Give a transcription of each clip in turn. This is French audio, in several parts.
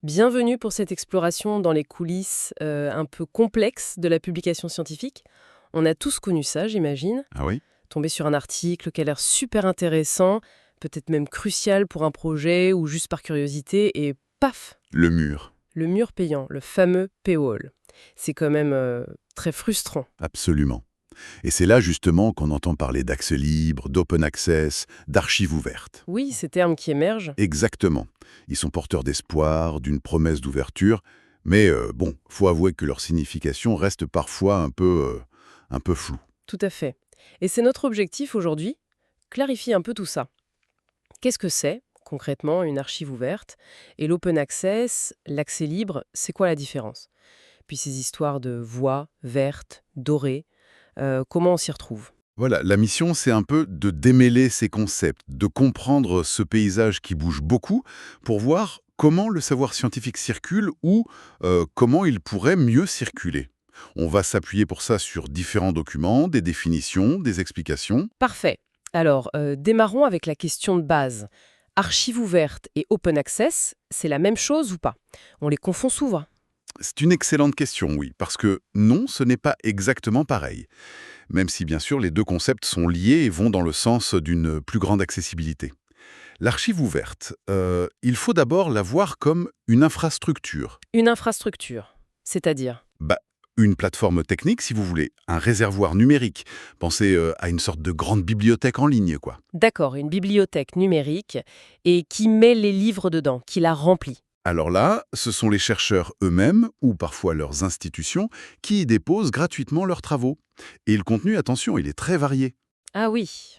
Bienvenue pour cette exploration dans les coulisses un peu complexes de la publication scientifique. On a tous connu ça, j'imagine. Ah oui? Tomber sur un article qui a l'air super intéressant, peut-être même crucial pour un projet ou juste par curiosité, et paf, Le mur. le mur payant, le fameux paywall. C'est quand même très frustrant. Absolument. Et c'est là justement qu'on entend parler d'accès libre, d'open access, d'archives ouvertes. Oui, ces termes qui émergent, Exactement. Ils sont porteurs d'espoir, d'une promesse d'ouverture, mais bon, faut avouer que leur signification reste parfois un peu floue. tout à fait. Et c'est notre objectif aujourd'hui, clarifier un peu tout ça. Qu'est-ce que c'est, concrètement, une archive ouverte? Et l'open access, l'accès libre, c'est quoi la différence? Puis ces histoires de voix vertes, dorées, comment on s'y retrouve? Voilà, la mission, c'est un peu de démêler ces concepts, de comprendre ce paysage qui bouge beaucoup pour voir comment le savoir scientifique circule ou comment il pourrait mieux circuler. On va s'appuyer pour ça sur différents documents, des définitions, des explications. Parfait. Alors, démarrons avec la question de base. Archive ouverte et open access, c'est la même chose ou pas? On les confond souvent. C'est une excellente question, oui, parce que non, ce n'est pas exactement pareil, même si bien sûr les deux concepts sont liés et vont dans le sens d'une plus grande accessibilité. L'archive ouverte, il faut d'abord la voir comme une infrastructure. Une infrastructure, c'est-à-dire? Bah, une plateforme technique, si vous voulez, un réservoir numérique. Pensez à une sorte de grande bibliothèque en ligne, quoi. D'accord, une bibliothèque numérique et qui met les livres dedans, qui la remplit. Alors là, ce sont les chercheurs eux-mêmes, ou parfois leurs institutions, qui y déposent gratuitement leurs travaux. Et le contenu, attention, il est très varié. Ah oui.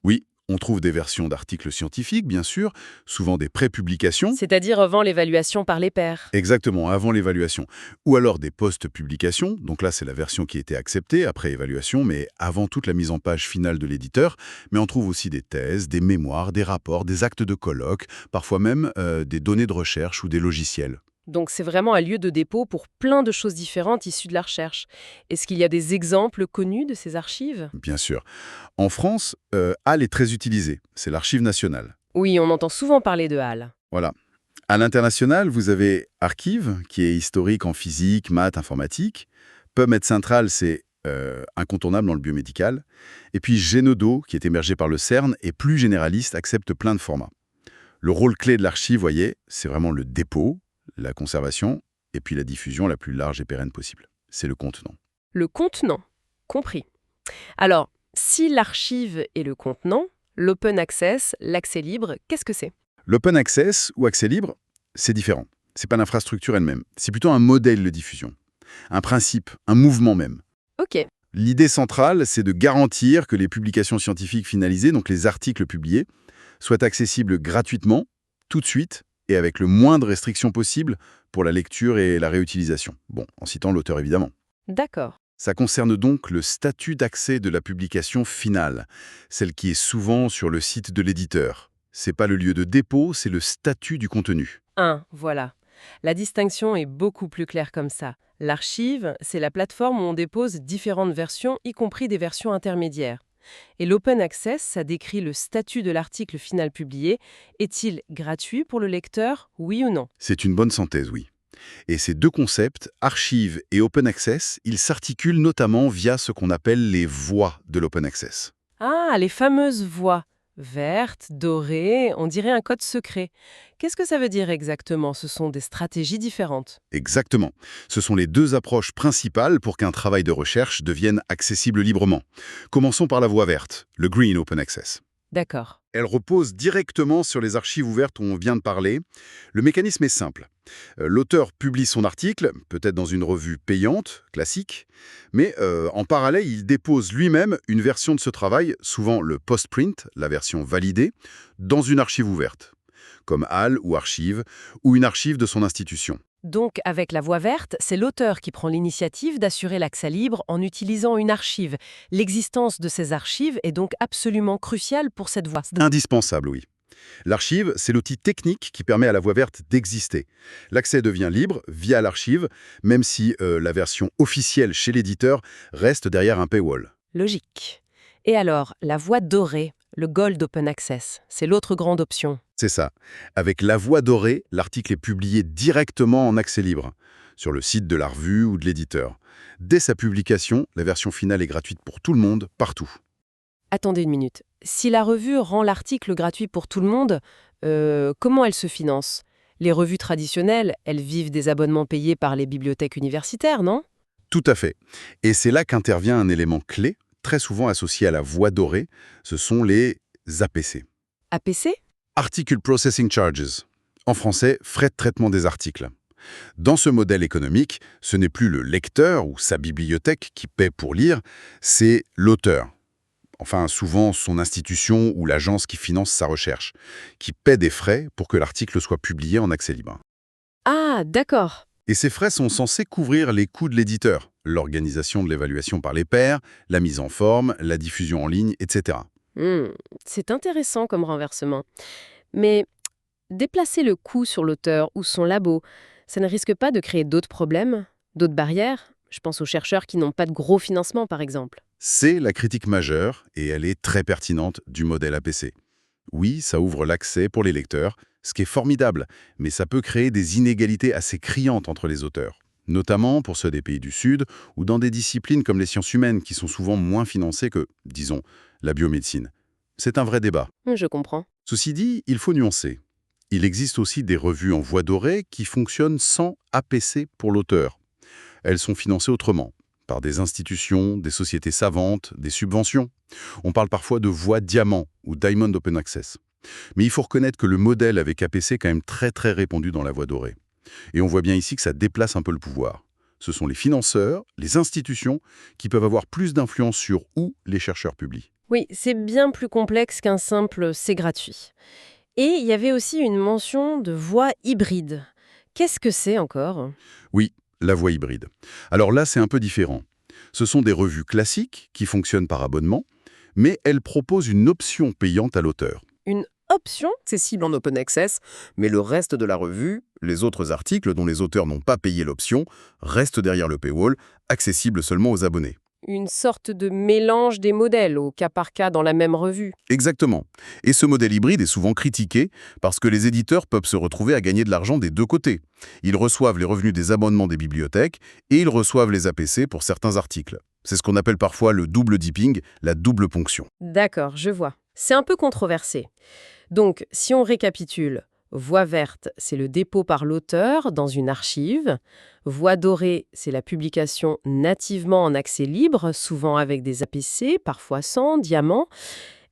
Oui, on trouve des versions d'articles scientifiques, bien sûr, souvent des pré-publications, C'est-à-dire avant l'évaluation par les pairs. exactement, avant l'évaluation. Ou alors des post-publications, donc là c'est la version qui a été acceptée après évaluation, mais avant toute la mise en page finale de l'éditeur. Mais on trouve aussi des thèses, des mémoires, des rapports, des actes de colloque, parfois même des données de recherche ou des logiciels. Donc c'est vraiment un lieu de dépôt pour plein de choses différentes issues de la recherche. Est-ce qu'il y a des exemples connus de ces archives? Bien sûr. En France, HAL est très utilisé, c'est l'archive nationale. Oui, on entend souvent parler de HAL. Voilà. À l'international, vous avez Archive, qui est historique en physique, maths, informatique. PubMed Central, c'est incontournable dans le biomédical. Et puis Genodo, qui est émergé par le CERN, et plus généraliste, accepte plein de formats. Le rôle clé de l'archive, voyez, c'est vraiment le dépôt, la conservation, et puis la diffusion la plus large et pérenne possible. C'est le contenant. Le contenant, compris. Alors, si l'archive est le contenant, l'open access, l'accès libre, qu'est-ce que c'est? L'open access ou accès libre, c'est différent. C'est pas l'infrastructure elle-même. C'est plutôt un modèle de diffusion. Un principe, un mouvement même. Ok, L'idée centrale, c'est de garantir que les publications scientifiques finalisées, donc les articles publiés, soient accessibles gratuitement, tout de suite, et avec le moins de restrictions possible pour la lecture et la réutilisation. Bon, en citant l'auteur évidemment. d'accord. Ça concerne donc le statut d'accès de la publication finale, celle qui est souvent sur le site de l'éditeur. C'est pas le lieu de dépôt, c'est le statut du contenu. Voilà. La distinction est beaucoup plus claire comme ça. L'archive, c'est la plateforme où on dépose différentes versions, y compris des versions intermédiaires. Et l'open access, ça décrit le statut de l'article final publié. Est-il gratuit pour le lecteur, oui ou non? C'est une bonne synthèse, oui. Et ces deux concepts, archive et open access, ils s'articulent notamment via ce qu'on appelle les voies de l'open access. Ah, les fameuses voies. Vertes, dorées, on dirait un code secret. Qu'est-ce que ça veut dire exactement? Ce sont des stratégies différentes. Exactement. Ce sont les deux approches principales pour qu'un travail de recherche devienne accessible librement. Commençons par la voie verte, le Green Open Access. D'accord. Elle repose directement sur les archives ouvertes dont on vient de parler. Le mécanisme est simple. L'auteur publie son article, peut-être dans une revue payante, classique, mais en parallèle, il dépose lui-même une version de ce travail, souvent le post-print, la version validée, dans une archive ouverte, comme HAL ou une archive de son institution. Donc, avec la voie verte, c'est l'auteur qui prend l'initiative d'assurer l'accès libre en utilisant une archive. L'existence de ces archives est donc absolument cruciale pour cette voie. Indispensable, oui. L'archive, c'est l'outil technique qui permet à la voie verte d'exister. L'accès devient libre via l'archive, même si la version officielle chez l'éditeur reste derrière un paywall. Logique. Et alors, la voie dorée, le Gold Open Access. C'est l'autre grande option. C'est ça. Avec La Voix dorée, l'article est publié directement en accès libre, sur le site de la revue ou de l'éditeur. Dès sa publication, la version finale est gratuite pour tout le monde, partout. Attendez une minute. Si la revue rend l'article gratuit pour tout le monde, comment elle se finance? Les revues traditionnelles, elles vivent des abonnements payés par les bibliothèques universitaires, non? Tout à fait. Et c'est là qu'intervient un élément clé, très souvent associé à La Voix dorée, ce sont les APC. APC? Article Processing Charges. En français, frais de traitement des articles. Dans ce modèle économique, ce n'est plus le lecteur ou sa bibliothèque qui paie pour lire, c'est l'auteur. Enfin, souvent son institution ou l'agence qui finance sa recherche, qui paie des frais pour que l'article soit publié en accès libre. Ah, d'accord. Et ces frais sont censés couvrir les coûts de l'éditeur, l'organisation de l'évaluation par les pairs, la mise en forme, la diffusion en ligne, etc. Hmm, c'est intéressant comme renversement. Mais déplacer le coût sur l'auteur ou son labo, ça ne risque pas de créer d'autres problèmes, d'autres barrières? Je pense aux chercheurs qui n'ont pas de gros financement, par exemple. C'est la critique majeure, et elle est très pertinente, du modèle APC. Oui, ça ouvre l'accès pour les lecteurs, ce qui est formidable, mais ça peut créer des inégalités assez criantes entre les auteurs, notamment pour ceux des pays du Sud ou dans des disciplines comme les sciences humaines qui sont souvent moins financées que, disons, la biomédecine. C'est un vrai débat. Je comprends. Ceci dit, il faut nuancer. Il existe aussi des revues en voie dorée qui fonctionnent sans APC pour l'auteur. Elles sont financées autrement, par des institutions, des sociétés savantes, des subventions. On parle parfois de voie diamant ou Diamond Open Access. Mais il faut reconnaître que le modèle avec APC est quand même très répandu dans la voie dorée. Et on voit bien ici que ça déplace un peu le pouvoir. Ce sont les financeurs, les institutions, qui peuvent avoir plus d'influence sur où les chercheurs publient. Oui, c'est bien plus complexe qu'un simple «c'est gratuit». Et il y avait aussi une mention de voie hybride. Qu'est-ce que c'est encore? Oui, la voie hybride. Alors là, c'est un peu différent. Ce sont des revues classiques qui fonctionnent par abonnement, mais elles proposent une option payante à l'auteur. Une option? Accessible en open access, mais le reste de la revue, les autres articles dont les auteurs n'ont pas payé l'option, restent derrière le paywall, accessibles seulement aux abonnés. Une sorte de mélange des modèles au cas par cas dans la même revue. Exactement. Et ce modèle hybride est souvent critiqué parce que les éditeurs peuvent se retrouver à gagner de l'argent des deux côtés. Ils reçoivent les revenus des abonnements des bibliothèques et ils reçoivent les APC pour certains articles. C'est ce qu'on appelle parfois le double dipping, la double ponction. D'accord, je vois. C'est un peu controversé. Donc, si on récapitule, voie verte, c'est le dépôt par l'auteur dans une archive. Voie dorée, c'est la publication nativement en accès libre, souvent avec des APC, parfois sans, diamant.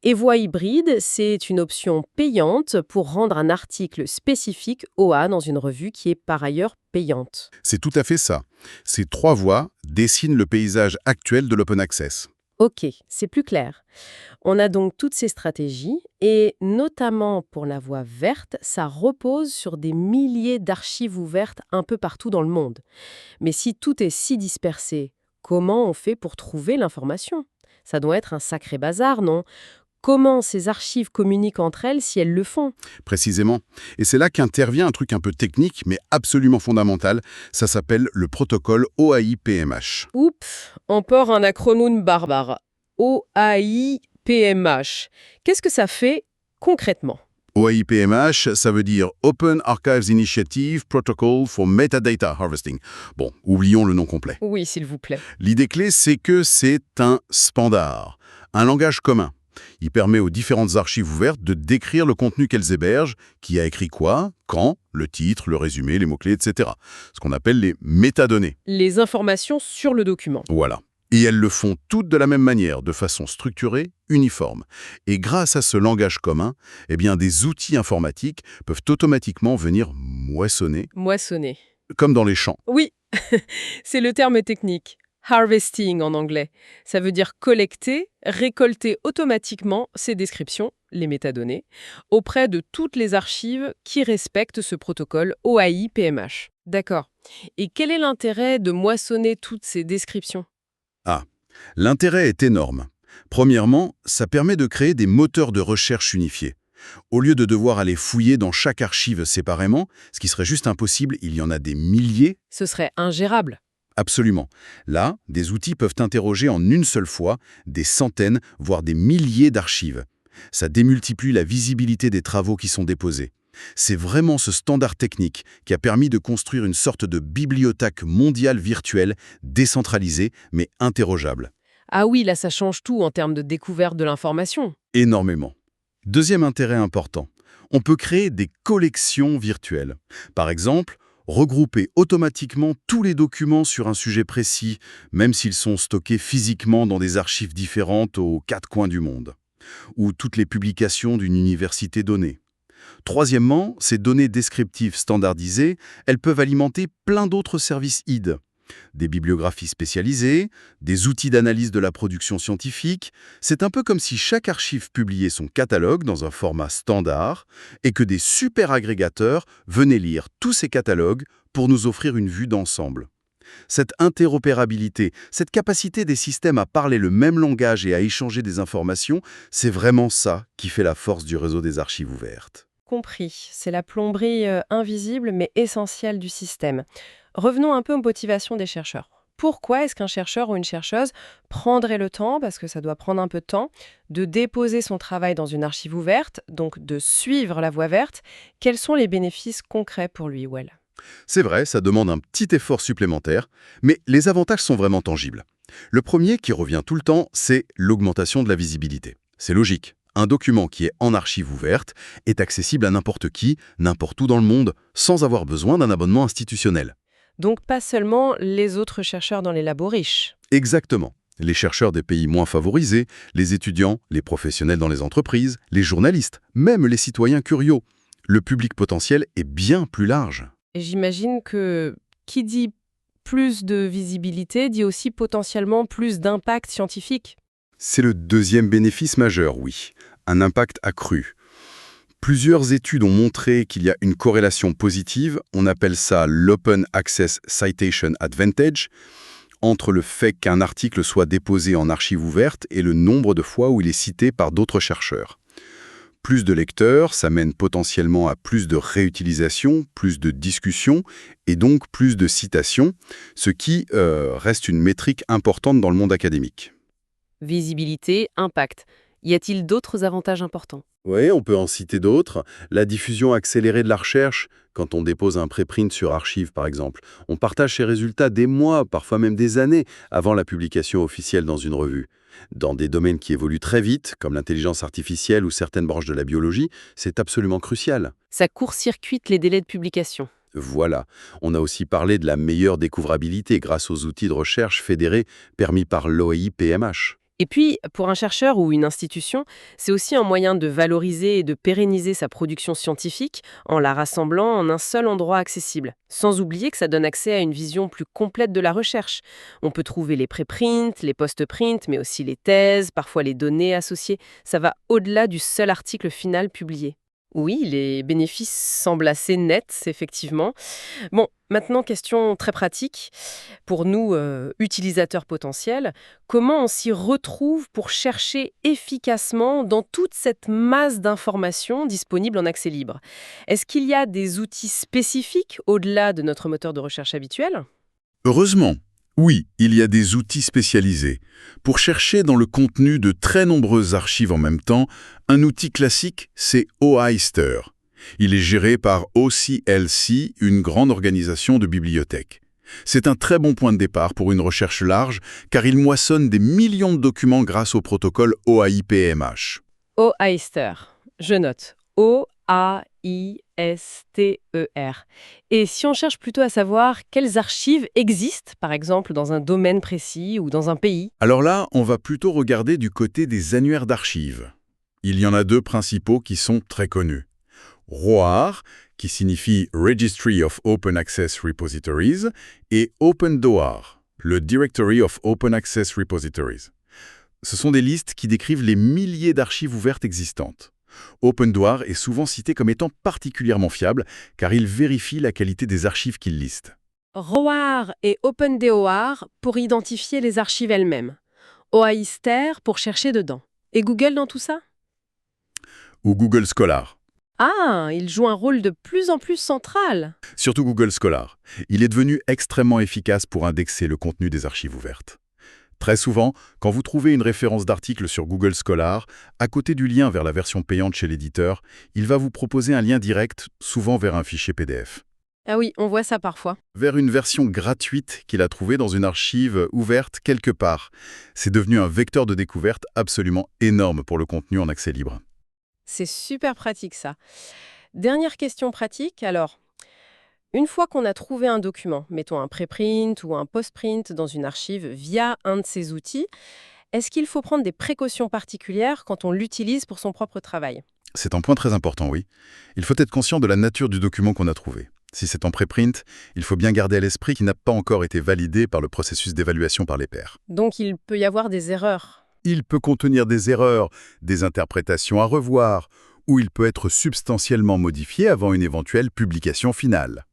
Et voie hybride, c'est une option payante pour rendre un article spécifique OA dans une revue qui est par ailleurs payante. C'est tout à fait ça. Ces trois voies dessinent le paysage actuel de l'open access. Ok, c'est plus clair. On a donc toutes ces stratégies et notamment pour la voie verte, ça repose sur des milliers d'archives ouvertes un peu partout dans le monde. Mais si tout est si dispersé, comment on fait pour trouver l'information? Ça doit être un sacré bazar, non? Comment ces archives communiquent entre elles si elles le font? Précisément. Et c'est là qu'intervient un truc un peu technique, mais absolument fondamental. Ça s'appelle le protocole OAI-PMH. Oups, encore un acronyme barbare. OAI-PMH. Qu'est-ce que ça fait concrètement? OAI-PMH, ça veut dire Open Archives Initiative Protocol for Metadata Harvesting. Bon, oublions le nom complet. Oui, s'il vous plaît. L'idée clé, c'est que c'est un standard, un langage commun. Il permet aux différentes archives ouvertes de décrire le contenu qu'elles hébergent, qui a écrit quoi, quand, le titre, le résumé, les mots-clés, etc. Ce qu'on appelle les métadonnées. Les informations sur le document. Voilà. Et elles le font toutes de la même manière, de façon structurée, uniforme. Et grâce à ce langage commun, eh bien, des outils informatiques peuvent automatiquement venir moissonner, Moissonner. comme dans les champs. Oui, c'est le terme technique. Harvesting en anglais. Ça veut dire collecter, récolter automatiquement ces descriptions, les métadonnées, auprès de toutes les archives qui respectent ce protocole OAI-PMH. D'accord. Et quel est l'intérêt de moissonner toutes ces descriptions? Ah, l'intérêt est énorme. Premièrement, ça permet de créer des moteurs de recherche unifiés. Au lieu de devoir aller fouiller dans chaque archive séparément, ce qui serait juste impossible, il y en a des milliers. Ce serait ingérable. Absolument. Là, des outils peuvent interroger en une seule fois des centaines, voire des milliers d'archives. Ça démultiplie la visibilité des travaux qui sont déposés. C'est vraiment ce standard technique qui a permis de construire une sorte de bibliothèque mondiale virtuelle, décentralisée mais interrogeable. Ah oui, là ça change tout en termes de découverte de l'information. Énormément. Deuxième intérêt important, on peut créer des collections virtuelles. Par exemple, regrouper automatiquement tous les documents sur un sujet précis, même s'ils sont stockés physiquement dans des archives différentes aux quatre coins du monde. Ou toutes les publications d'une université donnée. Troisièmement, ces données descriptives standardisées, elles peuvent alimenter plein d'autres services ID. Des bibliographies spécialisées, des outils d'analyse de la production scientifique. C'est un peu comme si chaque archive publiait son catalogue dans un format standard et que des super agrégateurs venaient lire tous ces catalogues pour nous offrir une vue d'ensemble. Cette interopérabilité, cette capacité des systèmes à parler le même langage et à échanger des informations, c'est vraiment ça qui fait la force du réseau des archives ouvertes. Compris, c'est la plomberie invisible mais essentielle du système. Revenons un peu aux motivations des chercheurs. Pourquoi est-ce qu'un chercheur ou une chercheuse prendrait le temps, parce que ça doit prendre un peu de temps, de déposer son travail dans une archive ouverte, donc de suivre la voie verte? Quels sont les bénéfices concrets pour lui ou elle? C'est vrai, ça demande un petit effort supplémentaire, mais les avantages sont vraiment tangibles. Le premier qui revient tout le temps, c'est l'augmentation de la visibilité. C'est logique. Un document qui est en archive ouverte est accessible à n'importe qui, n'importe où dans le monde, sans avoir besoin d'un abonnement institutionnel. Donc pas seulement les autres chercheurs dans les labos riches. Exactement. Les chercheurs des pays moins favorisés, les étudiants, les professionnels dans les entreprises, les journalistes, même les citoyens curieux. Le public potentiel est bien plus large. Et j'imagine que qui dit plus de visibilité dit aussi potentiellement plus d'impact scientifique. C'est le deuxième bénéfice majeur, oui. Un impact accru. Plusieurs études ont montré qu'il y a une corrélation positive, on appelle ça l'Open Access Citation Advantage, entre le fait qu'un article soit déposé en archive ouverte et le nombre de fois où il est cité par d'autres chercheurs. Plus de lecteurs, ça mène potentiellement à plus de réutilisation, plus de discussion et donc plus de citations, ce qui reste une métrique importante dans le monde académique. Visibilité, impact. Y a-t-il d'autres avantages importants? Oui, on peut en citer d'autres. La diffusion accélérée de la recherche, quand on dépose un préprint sur Archive par exemple. On partage ces résultats des mois, parfois même des années, avant la publication officielle dans une revue. Dans des domaines qui évoluent très vite, comme l'intelligence artificielle ou certaines branches de la biologie, c'est absolument crucial. Ça court-circuite les délais de publication. Voilà. On a aussi parlé de la meilleure découvrabilité grâce aux outils de recherche fédérés permis par l'OAI-PMH. Et puis, pour un chercheur ou une institution, c'est aussi un moyen de valoriser et de pérenniser sa production scientifique en la rassemblant en un seul endroit accessible. Sans oublier que ça donne accès à une vision plus complète de la recherche. On peut trouver les préprints, les post-prints, mais aussi les thèses, parfois les données associées. Ça va au-delà du seul article final publié. Oui, les bénéfices semblent assez nets, effectivement. Bon, maintenant, question très pratique. Pour nous, utilisateurs potentiels, comment on s'y retrouve pour chercher efficacement dans toute cette masse d'informations disponibles en accès libre? Est-ce qu'il y a des outils spécifiques au-delà de notre moteur de recherche habituel? Heureusement, oui, il y a des outils spécialisés. Pour chercher dans le contenu de très nombreuses archives en même temps, un outil classique, c'est OIster. Il est géré par OCLC, une grande organisation de bibliothèques. C'est un très bon point de départ pour une recherche large, car il moissonne des millions de documents grâce au protocole OAI-PMH. OIster, je note. OAIster. Et si on cherche plutôt à savoir quelles archives existent, par exemple dans un domaine précis ou dans un pays? Alors là, on va plutôt regarder du côté des annuaires d'archives. Il y en a deux principaux qui sont très connus. ROAR, qui signifie Registry of Open Access Repositories, et OpenDOAR, le Directory of Open Access Repositories. Ce sont des listes qui décrivent les milliers d'archives ouvertes existantes. OpenDOAR est souvent cité comme étant particulièrement fiable, car il vérifie la qualité des archives qu'il liste. ROAR et OpenDOAR pour identifier les archives elles-mêmes. OIster pour chercher dedans. Et Google dans tout ça? Ou Google Scholar. Ah, il joue un rôle de plus en plus central. Surtout Google Scholar. Il est devenu extrêmement efficace pour indexer le contenu des archives ouvertes. Très souvent, quand vous trouvez une référence d'article sur Google Scholar, à côté du lien vers la version payante chez l'éditeur, il va vous proposer un lien direct, souvent vers un fichier PDF. Ah oui, on voit ça parfois. Vers une version gratuite qu'il a trouvée dans une archive ouverte quelque part. C'est devenu un vecteur de découverte absolument énorme pour le contenu en accès libre. C'est super pratique ça. Dernière question pratique, alors. Une fois qu'on a trouvé un document, mettons un préprint ou un postprint dans une archive via un de ces outils, est-ce qu'il faut prendre des précautions particulières quand on l'utilise pour son propre travail? C'est un point très important, oui. Il faut être conscient de la nature du document qu'on a trouvé. Si c'est en préprint, il faut bien garder à l'esprit qu'il n'a pas encore été validé par le processus d'évaluation par les pairs. Donc il peut y avoir des erreurs. Il peut contenir des erreurs, des interprétations à revoir, ou il peut être substantiellement modifié avant une éventuelle publication finale.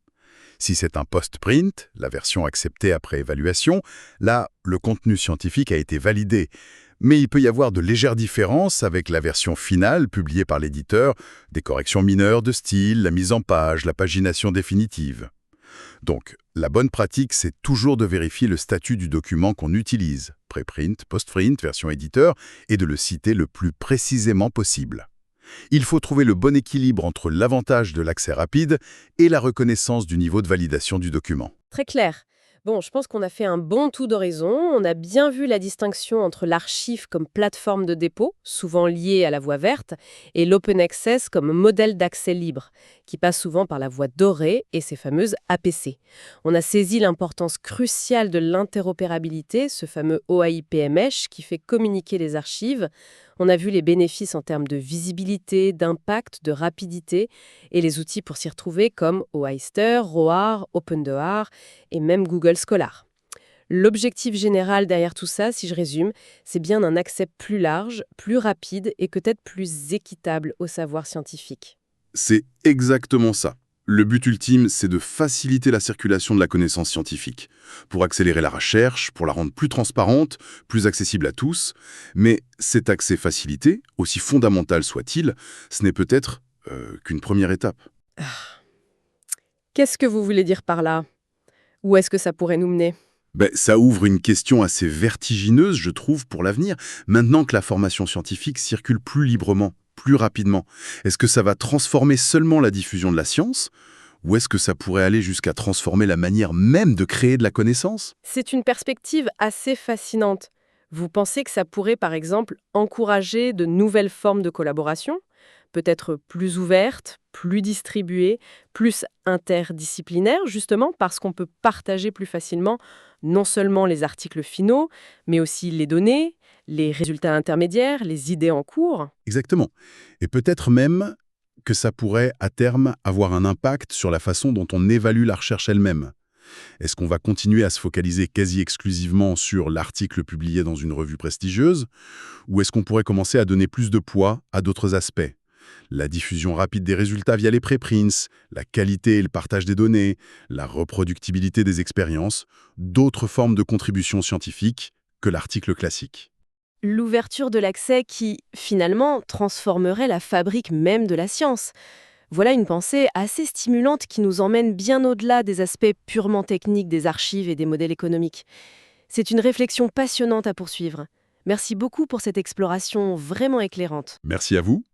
Si c'est un post-print, la version acceptée après évaluation, là, le contenu scientifique a été validé. Mais il peut y avoir de légères différences avec la version finale publiée par l'éditeur, des corrections mineures de style, la mise en page, la pagination définitive. Donc, la bonne pratique, c'est toujours de vérifier le statut du document qu'on utilise, préprint, postprint, version éditeur, et de le citer le plus précisément possible. Il faut trouver le bon équilibre entre l'avantage de l'accès rapide et la reconnaissance du niveau de validation du document. Très clair. Bon, je pense qu'on a fait un bon tour d'horizon. On a bien vu la distinction entre l'archive comme plateforme de dépôt, souvent liée à la voie verte, et l'open access comme modèle d'accès libre, qui passe souvent par la voie dorée et ses fameuses APC. On a saisi l'importance cruciale de l'interopérabilité, ce fameux OAI-PMH qui fait communiquer les archives. On a vu les bénéfices en termes de visibilité, d'impact, de rapidité, et les outils pour s'y retrouver comme OAIster, ROAR, OpenDoar et même Google Scholar. L'objectif général derrière tout ça, si je résume, c'est bien un accès plus large, plus rapide et peut-être plus équitable au savoir scientifique. C'est exactement ça. Le but ultime, c'est de faciliter la circulation de la connaissance scientifique, pour accélérer la recherche, pour la rendre plus transparente, plus accessible à tous. Mais cet accès facilité, aussi fondamental soit-il, ce n'est peut-être qu'une première étape. Qu'est-ce que vous voulez dire par là? Où est-ce que ça pourrait nous mener? Ça ouvre une question assez vertigineuse, je trouve, pour l'avenir, maintenant que la formation scientifique circule plus librement, plus rapidement. Est-ce que ça va transformer seulement la diffusion de la science? Ou est-ce que ça pourrait aller jusqu'à transformer la manière même de créer de la connaissance? C'est une perspective assez fascinante. Vous pensez que ça pourrait, par exemple, encourager de nouvelles formes de collaboration, peut-être plus ouvertes, plus distribuées, plus interdisciplinaires, justement parce qu'on peut partager plus facilement non seulement les articles finaux, mais aussi les données, les résultats intermédiaires, les idées en cours? Exactement. Et peut-être même que ça pourrait, à terme, avoir un impact sur la façon dont on évalue la recherche elle-même. Est-ce qu'on va continuer à se focaliser quasi exclusivement sur l'article publié dans une revue prestigieuse? Ou est-ce qu'on pourrait commencer à donner plus de poids à d'autres aspects? La diffusion rapide des résultats via les préprints, la qualité et le partage des données, la reproductibilité des expériences, d'autres formes de contribution scientifique que l'article classique. L'ouverture de l'accès qui, finalement, transformerait la fabrique même de la science. Voilà une pensée assez stimulante qui nous emmène bien au-delà des aspects purement techniques des archives et des modèles économiques. C'est une réflexion passionnante à poursuivre. Merci beaucoup pour cette exploration vraiment éclairante. Merci à vous.